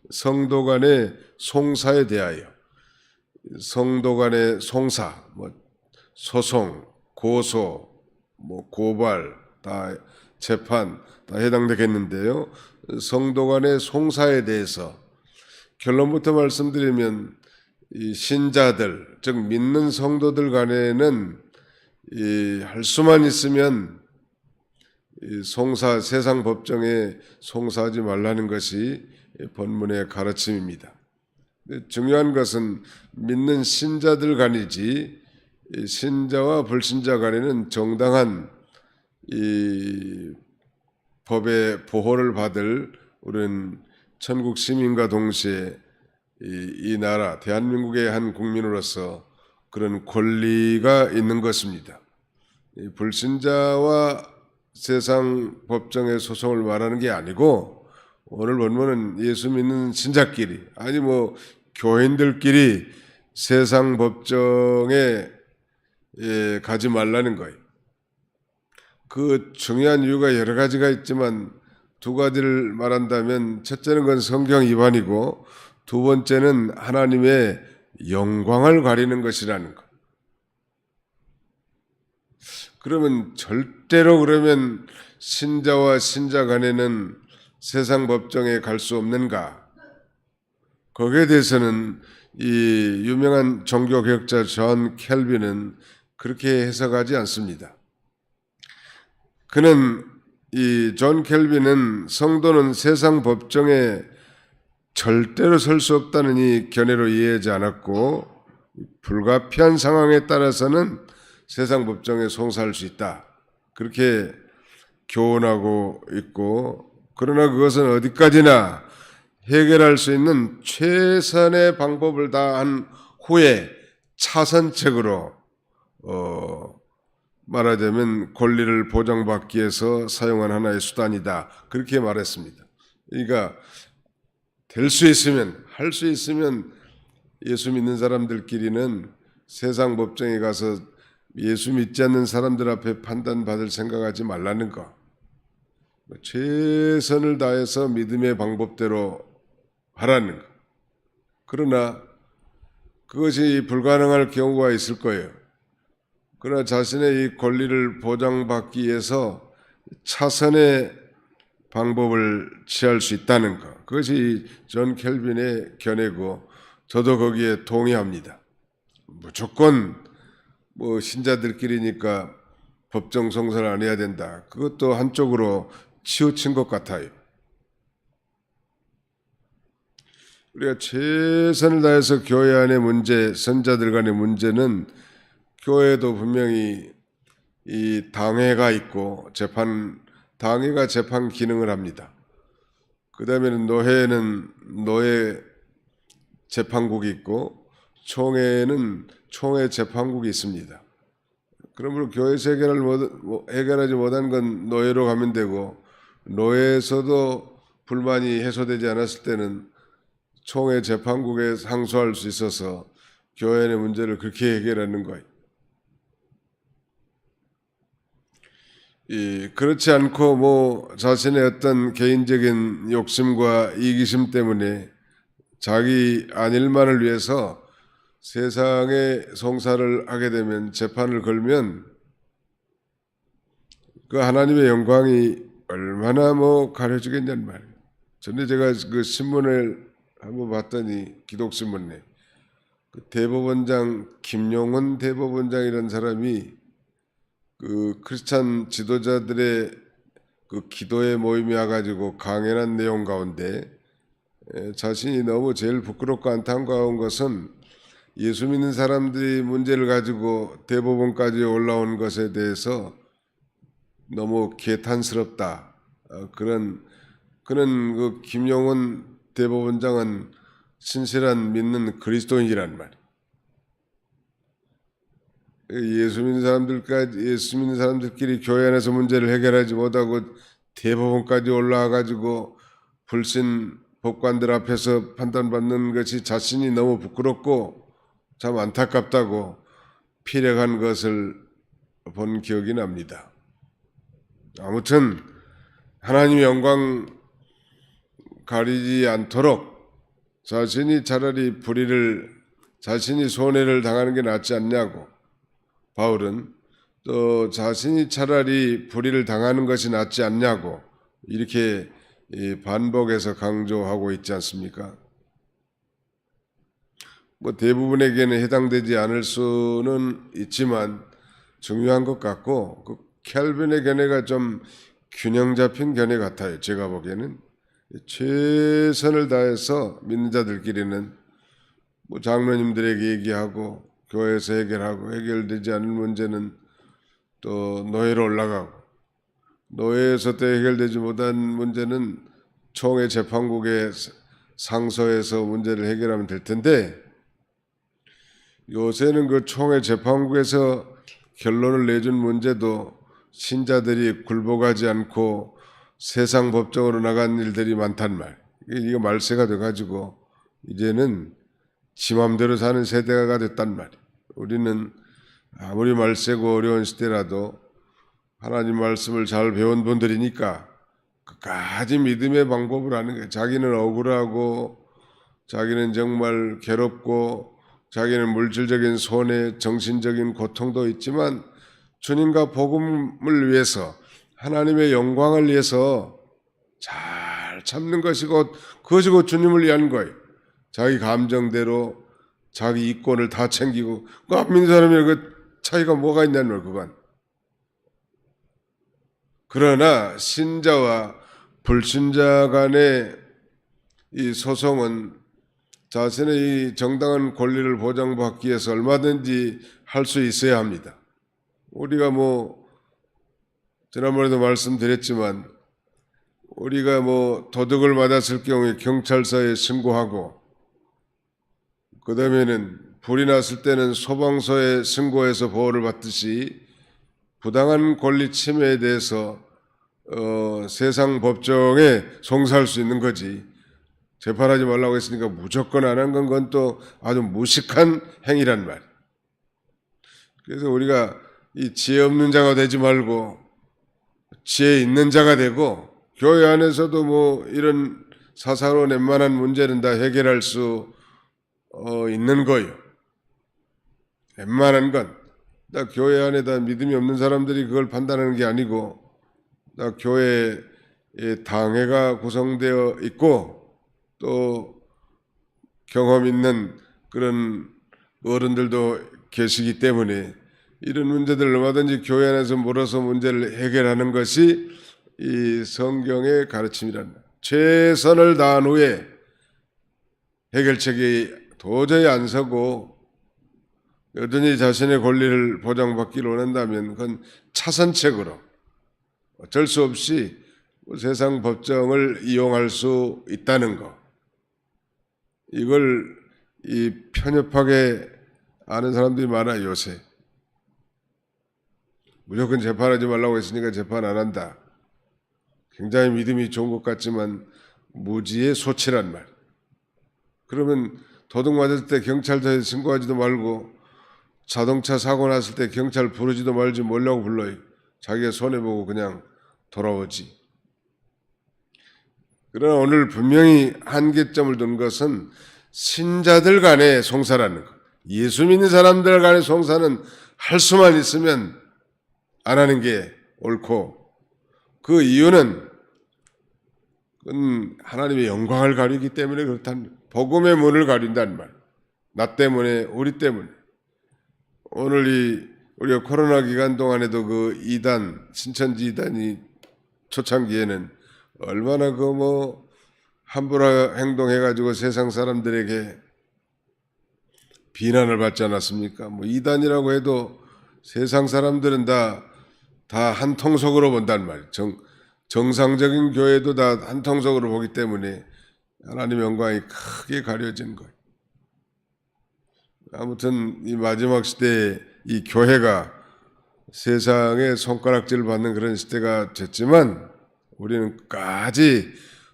성도 간의 송사에 대하여, 성도 간의 송사, 소송, 고소, 고발, 다 재판 다 해당되겠는데요. 성도 간의 송사에 대해서 결론부터 말씀드리면 이 신자들, 즉 믿는 성도들 간에는 할 수만 있으면 이 세상 법정에 송사하지 말라는 것이 본문의 가르침입니다. 중요한 것은 믿는 신자들 간이지 신자와 불신자 간에는 정당한 이 법의 보호를 받을 우리는 천국 시민과 동시에 이 나라 대한민국의 한 국민으로서 그런 권리가 있는 것입니다. 불신자와 세상 법정의 소송을 말하는 게 아니고 오늘 본문은 예수 믿는 신자끼리 아니 교인들끼리 세상 법정에 가지 말라는 거예요. 그 중요한 이유가 여러 가지가 있지만 두 가지를 말한다면 첫째는 그건 성경 위반이고 두 번째는 하나님의 영광을 가리는 것이라는 것. 그러면 절대로 신자와 신자 간에는 세상 법정에 갈 수 없는가? 거기에 대해서는 이 유명한 종교개혁자 존 켈빈은 그렇게 해석하지 않습니다. 이 존 켈빈은 성도는 세상 법정에 절대로 설 수 없다는 이 견해로 이해하지 않았고 불가피한 상황에 따라서는 세상 법정에 송사할 수 있다. 그렇게 교훈하고 있고 그러나 그것은 어디까지나 해결할 수 있는 최선의 방법을 다한 후에 차선책으로 말하자면 권리를 보장받기 위해서 사용한 하나의 수단이다. 그렇게 말했습니다. 그러니까 될 수 있으면 할 수 있으면 예수 믿는 사람들끼리는 세상 법정에 가서 예수 믿지 않는 사람들 앞에 판단받을 생각하지 말라는 거. 최선을 다해서 믿음의 방법대로 하라는 거. 그러나 그것이 불가능할 경우가 있을 거예요. 그러나 자신의 이 권리를 보장받기 위해서 차선의 방법을 취할 수 있다는 것. 그것이 존 켈빈의 견해고 저도 거기에 동의합니다. 무조건 신자들끼리니까 법정 송사를 안 해야 된다. 그것도 한쪽으로 치우친 것 같아요. 우리가 최선을 다해서 교회 안의 문제, 선자들 간의 문제는 교회도 분명히 이 당회가 있고 당회가 재판 기능을 합니다. 그 다음에는 노회는 노회 재판국이 있고 총회는 총회 재판국이 있습니다. 그러므로 교회에서 해결하지 못한 건 노회로 가면 되고 노회에서도 불만이 해소되지 않았을 때는 총회 재판국에 상소할 수 있어서 교회 내 문제를 그렇게 해결하는 거예요. 그렇지 않고 자신의 어떤 개인적인 욕심과 이기심 때문에 자기 안일만을 위해서 세상에 송사를 하게 되면 재판을 걸면 그 하나님의 영광이 얼마나 가려지겠냐는 말이에요. 전에 제가 그 신문을 한번 봤더니 기독신문에 그 대법원장 김용훈 대법원장이라는 사람이 그 크리스찬 지도자들의 그 기도회 모임에 와가지고 강연한 내용 가운데 자신이 너무 제일 부끄럽고 안타까운 것은 예수 믿는 사람들이 문제를 가지고 대법원까지 올라온 것에 대해서 너무 개탄스럽다. 그런 그 김용훈 대법원장은 신실한 믿는 그리스도인이란 말이에요. 예수 믿는 사람들끼리 교회 안에서 문제를 해결하지 못하고 대법원까지 올라와가지고 불신 법관들 앞에서 판단받는 것이 자신이 너무 부끄럽고 참 안타깝다고 피력한 것을 본 기억이 납니다. 아무튼 하나님의 영광 가리지 않도록 자신이 차라리 자신이 손해를 당하는 게 낫지 않냐고, 바울은 또 자신이 차라리 불의를 당하는 것이 낫지 않냐고 이렇게 반복해서 강조하고 있지 않습니까? 뭐 대부분에게는 해당되지 않을 수는 있지만 중요한 것 같고, 그 켈빈의 견해가 좀 균형 잡힌 견해 같아요. 제가 보기에는 최선을 다해서 믿는 자들끼리는 뭐 장로님들에게 얘기하고 교회에서 해결하고, 해결되지 않는 문제는 또 노예로 올라가고, 노예에서 또 해결되지 못한 문제는 총회 재판국에 상소해서 문제를 해결하면 될 텐데, 요새는 그 총회 재판국에서 결론을 내준 문제도 신자들이 굴복하지 않고 세상 법정으로 나간 일들이 많단 말. 이게 말세가 돼가지고 이제는 지 맘대로 사는 세대가 됐단 말이에요. 우리는 아무리 말세고 어려운 시대라도 하나님 말씀을 잘 배운 분들이니까 끝까지 믿음의 방법을 아는 거예요. 자기는 억울하고, 자기는 정말 괴롭고, 자기는 물질적인 손해, 정신적인 고통도 있지만 주님과 복음을 위해서, 하나님의 영광을 위해서 잘 참는 것이고, 그것이 곧 주님을 위한 거예요. 자기 감정대로 자기 이권을 다 챙기고, 그 안 믿는 사람이 그 차이가 뭐가 있냐는 거예요, 그건. 그러나 신자와 불신자 간의 이 소송은 자신의 이 정당한 권리를 보장받기 위해서 얼마든지 할 수 있어야 합니다. 우리가 지난번에도 말씀드렸지만, 우리가 도둑을 맞았을 경우에 경찰서에 신고하고, 그 다음에는 불이 났을 때는 소방서에 신고해서 보호를 받듯이 부당한 권리 침해에 대해서 세상 법정에 송사할 수 있는 거지, 재판하지 말라고 했으니까 무조건 안 한 건 그건 또 아주 무식한 행위란 말이에요. 그래서 우리가 이 지혜 없는 자가 되지 말고 지혜 있는 자가 되고, 교회 안에서도 이런 사사로운 웬만한 문제는 다 해결할 수 있는 거예요. 웬만한 건. 나 교회 안에다 믿음이 없는 사람들이 그걸 판단하는 게 아니고, 나 교회에 당회가 구성되어 있고 또 경험 있는 그런 어른들도 계시기 때문에 이런 문제들을 얼마든지 교회 안에서 몰아서 문제를 해결하는 것이 이 성경의 가르침이란 말이에요. 최선을 다한 후에 해결책이 도저히 안 서고 여전히 자신의 권리를 보장받기를 원한다면 그건 차선책으로 어쩔 수 없이 세상 법정을 이용할 수 있다는 거, 이걸 편협하게 아는 사람들이 많아요. 요새 무조건 재판하지 말라고 했으니까 재판 안 한다. 굉장히 믿음이 좋은 것 같지만 무지의 소치란 말. 그러면 도둑 맞을 때 경찰서에 신고하지도 말고, 자동차 사고 났을 때 경찰 부르지도 말지 뭐라고 불러요. 자기가 손해보고 그냥 돌아오지. 그러나 오늘 분명히 한계점을 둔 것은 신자들 간의 송사라는 것. 예수 믿는 사람들 간의 송사는 할 수만 있으면 안 하는 게 옳고, 그 이유는 그건 하나님의 영광을 가리기 때문에 그렇다는, 복음의 문을 가린다는 말. 나 때문에, 우리 때문에. 오늘 우리가 코로나 기간 동안에도 그 신천지 이단이 초창기에는 얼마나 함부로 행동해가지고 세상 사람들에게 비난을 받지 않았습니까? 이단이라고 해도 세상 사람들은 다 한 통속으로 본단 말이에요. 정상적인 교회도 다 한 통속으로 보기 때문에 하나님의 영광이 크게 가려진 거예요. 아무튼 이 마지막 시대에 이 교회가 세상의 손가락질을 받는 그런 시대가 됐지만, 우리는 끝까지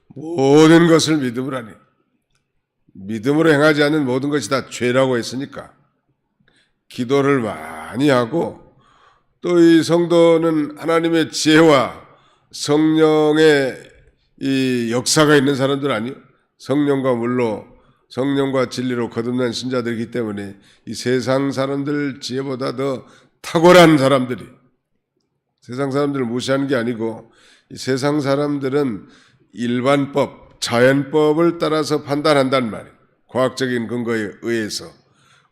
모든 것을 믿음으로 하니, 믿음으로 행하지 않는 모든 것이 다 죄라고 했으니까 기도를 많이 하고, 또 이 성도는 하나님의 지혜와 성령의 이 역사가 있는 사람들 아니요? 성령과 물로 성령과 진리로 거듭난 신자들이기 때문에 이 세상 사람들 지혜보다 더 탁월한 사람들이, 세상 사람들을 무시하는 게 아니고 이 세상 사람들은 일반법, 자연법을 따라서 판단한단 말이에요. 과학적인 근거에 의해서.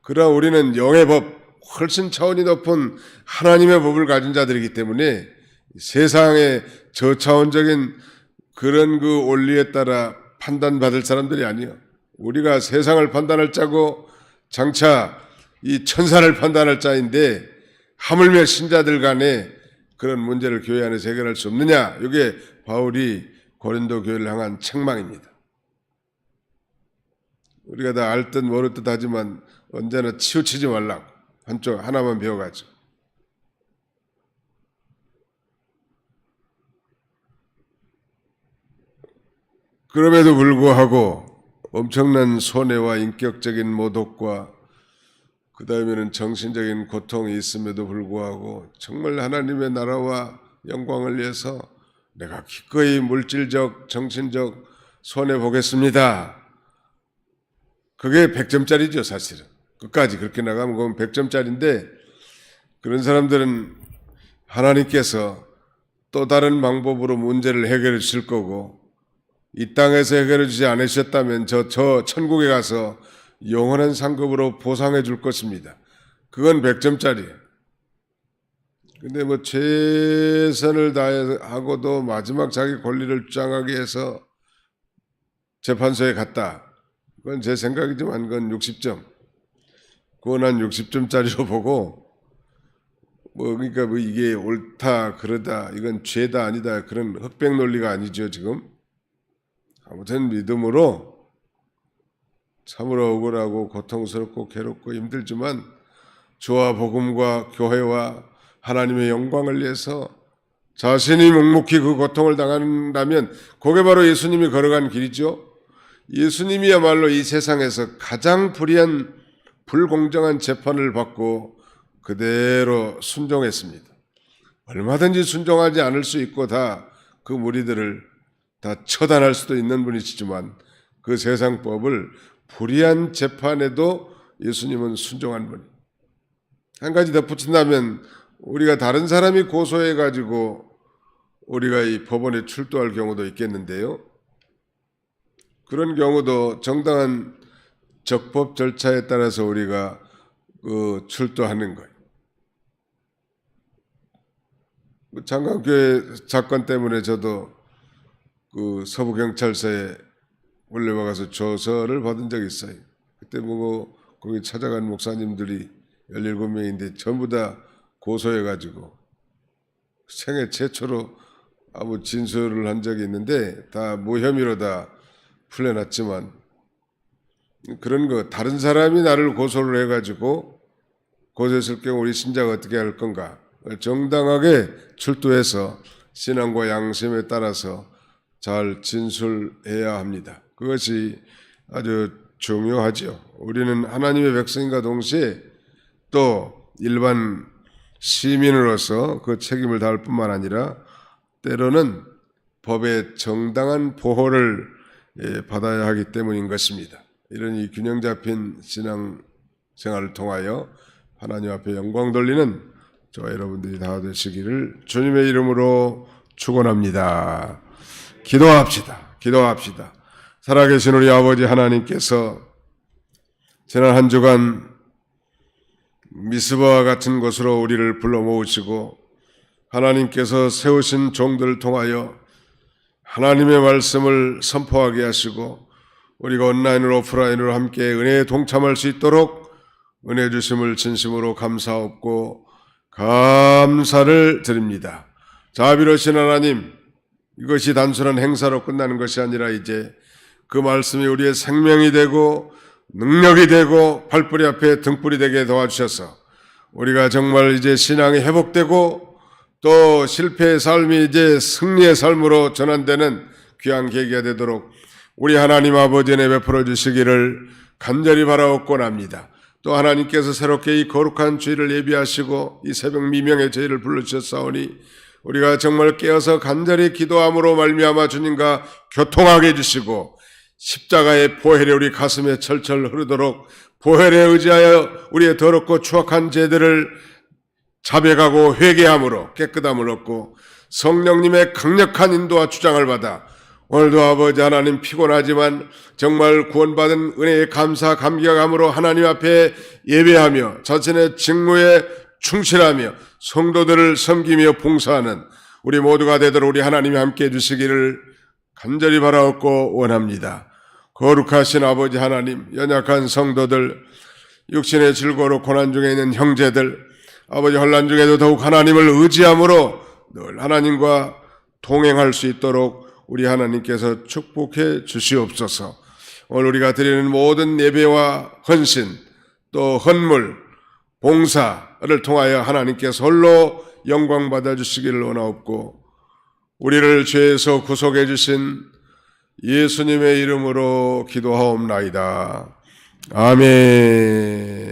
그러나 우리는 영의 법, 훨씬 차원이 높은 하나님의 법을 가진 자들이기 때문에 세상의 저차원적인 그런 그 원리에 따라 판단받을 사람들이 아니에요. 우리가 세상을 판단할 자고 장차 이 천사를 판단할 자인데 하물며 신자들 간에 그런 문제를 교회 안에서 해결할 수 없느냐. 이게 바울이 고린도 교회를 향한 책망입니다. 우리가 다 알 듯 모를 듯 하지만 언제나 치우치지 말라고. 한쪽 하나만 배워가죠. 그럼에도 불구하고 엄청난 손해와 인격적인 모독과 그 다음에는 정신적인 고통이 있음에도 불구하고 정말 하나님의 나라와 영광을 위해서 내가 기꺼이 물질적, 정신적 손해보겠습니다. 그게 100점짜리죠, 사실은. 끝까지 그렇게 나가면 그건 100점짜리인데 그런 사람들은 하나님께서 또 다른 방법으로 문제를 해결해 주실 거고 이 땅에서 해결해 주지 않으셨다면 저 천국에 가서 영원한 상급으로 보상해 줄 것입니다. 그건 100점짜리예요. 근데 뭐 최선을 다하고도 마지막 자기 권리를 주장하기 위해서 재판소에 갔다. 그건 제 생각이지만 그건 60점. 그건 한 60점짜리로 보고 그러니까 이게 옳다 그러다 이건 죄다 아니다 그런 흑백 논리가 아니죠 지금. 아무튼 믿음으로 참으로 억울하고 고통스럽고 괴롭고 힘들지만 주와 복음과 교회와 하나님의 영광을 위해서 자신이 묵묵히 그 고통을 당한다면 그게 바로 예수님이 걸어간 길이죠. 예수님이야말로 이 세상에서 가장 불의한 불공정한 재판을 받고 그대로 순종했습니다. 얼마든지 순종하지 않을 수 있고 다 그 무리들을 다 처단할 수도 있는 분이시지만 그 세상 법을 불의한 재판에도 예수님은 순종한 분. 한 가지 덧붙인다면 우리가 다른 사람이 고소해가지고 우리가 이 법원에 출두할 경우도 있겠는데요. 그런 경우도 정당한 적법 절차에 따라서 우리가 출두하는 거예요. 장강교회 사건 때문에 저도 그 서부경찰서에 원래와 가서 조서를 받은 적이 있어요. 그때 거기 찾아간 목사님들이 17명인데 전부 다 고소해가지고 생애 최초로 아무 진술을 한 적이 있는데 다 무혐의로 다 풀려났지만 그런 거 다른 사람이 나를 고소를 해가지고 고소했을 경우 우리 신자가 어떻게 할 건가 정당하게 출두해서 신앙과 양심에 따라서 잘 진술해야 합니다. 그것이 아주 중요하죠. 우리는 하나님의 백성인과 동시에 또 일반 시민으로서 그 책임을 다할 뿐만 아니라 때로는 법의 정당한 보호를 받아야 하기 때문인 것입니다. 이런 이 균형 잡힌 신앙 생활을 통하여 하나님 앞에 영광 돌리는 저와 여러분들이 다 되시기를 주님의 이름으로 축원합니다. 기도합시다. 살아계신 우리 아버지 하나님께서 지난 한 주간 미스바와 같은 곳으로 우리를 불러 모으시고 하나님께서 세우신 종들을 통하여 하나님의 말씀을 선포하게 하시고 우리가 온라인으로 오프라인으로 함께 은혜에 동참할 수 있도록 은혜 주심을 진심으로 감사하고 감사를 드립니다. 자비로우신 하나님, 이것이 단순한 행사로 끝나는 것이 아니라 이제 그 말씀이 우리의 생명이 되고 능력이 되고 팔불이 앞에 등불이 되게 도와주셔서 우리가 정말 이제 신앙이 회복되고 또 실패의 삶이 이제 승리의 삶으로 전환되는 귀한 계기가 되도록 우리 하나님 아버지 은혜 베풀어 주시기를 간절히 바라옵곤 합니다. 또 하나님께서 새롭게 이 거룩한 주일을 예비하시고 이 새벽 미명의 저희를 불러주셨사오니 우리가 정말 깨어서 간절히 기도함으로 말미암아 주님과 교통하게 해주시고 십자가의 보혈이 우리 가슴에 철철 흐르도록 보혈에 의지하여 우리의 더럽고 추악한 죄들을 자백하고 회개함으로 깨끗함을 얻고 성령님의 강력한 인도와 주장을 받아 오늘도 아버지 하나님 피곤하지만 정말 구원받은 은혜에 감사 감격함으로 하나님 앞에 예배하며 자신의 직무에 충실하며 성도들을 섬기며 봉사하는 우리 모두가 되도록 우리 하나님이 함께 해주시기를 간절히 바라옵고 원합니다. 거룩하신 아버지 하나님, 연약한 성도들, 육신의 즐거로 고난 중에 있는 형제들, 아버지 환난 중에도 더욱 하나님을 의지함으로 늘 하나님과 동행할 수 있도록 우리 하나님께서 축복해 주시옵소서. 오늘 우리가 드리는 모든 예배와 헌신, 또 헌물, 봉사를 통하여 하나님께서 홀로 영광 받아 주시기를 원하옵고 우리를 죄에서 구속해 주신 예수님의 이름으로 기도하옵나이다. 아멘.